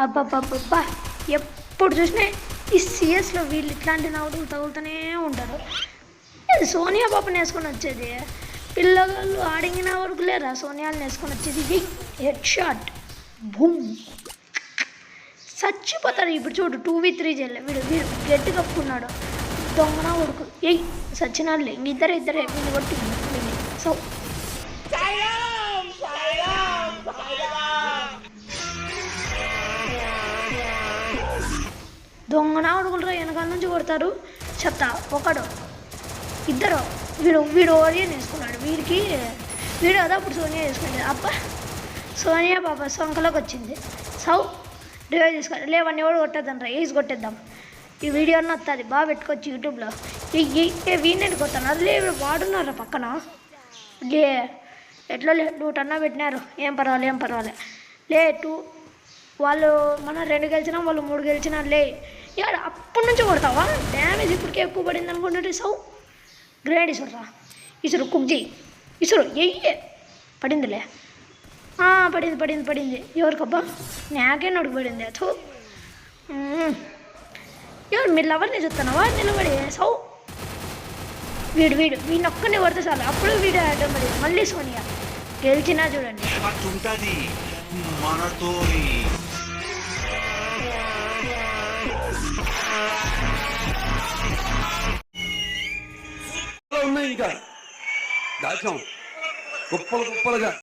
అబ్బబ్బబ్బబ్బా! ఎప్పుడు చూసినా ఈ సీఎస్‌లో వీళ్ళు ఇట్లాంటి నవ్వులు తగులుతూనే ఉంటారు. ఇది సోనియా పాపని వేసుకొని వచ్చేది. పిల్లగాళ్ళు ఆడింగిన వరకు లేరా సోనియాని వేసుకొని వచ్చేది. హెడ్ షాట్ బూమ్ చచ్చిపోతారు. ఇప్పుడు చూడు 2v3 చేయలే వీడు వీడు గట్టి కప్పుకున్నాడు. దొంగన ఉడుకు ఎయ్ సచ్చినాడులే. ఇద్దరే వీళ్ళు కొట్టి వీళ్ళు సో దొంగన ఉడుకులరా వెనకాల నుంచి కొడతారు. చెత్త ఒకడు ఇద్దరు వీడు ఓరియన్ వేసుకున్నాడు. వీడు కదా అప్పుడు సోనియా వేసుకునేది. అబ్బా సోనియా పాప సొంకలోకి వచ్చింది. సౌ రివైవ్ తీసుకోండి. లేవన్నీ కూడా కొట్టేద్దాం రా వేసి కొట్టేద్దాం. ఈ వీడియో అన్న వస్తుంది బాగా పెట్టుకోవచ్చు యూట్యూబ్లో. ఏ వీడిని కొట్టాను అది లే వాడున్నారా పక్కన లే ఎట్లా లే 2 టన్నా పెట్టినారు. ఏం పర్వాలే లే 2 వాళ్ళు మనం 2 గెలిచినా వాళ్ళు 3 గెలిచినా లే యాడ అప్పటి నుంచి కొడతావా. డ్యామేజ్ ఇప్పటికే ఎక్కువ పడింది అనుకుంటుంటే సౌ గ్రేడ్ ఇసురురా ఇసురు కుక్ చేయి ఇసురు ఎయ్యే పడిందిలే. పడింది ఎవరికబ్బా నాకే నడుగు పడింది. అథో ఎవరు మీరు ఎవరిని చూస్తున్నావా నిలబడి సౌ వీడిని ఒక్కనే కొడితే చాలు. అప్పుడు వీడు ఆడడం మళ్ళీ సోనియా గెలిచినా చూడండి. ఉన్నాయి ఇంకా దాచాం కుప్పలుగా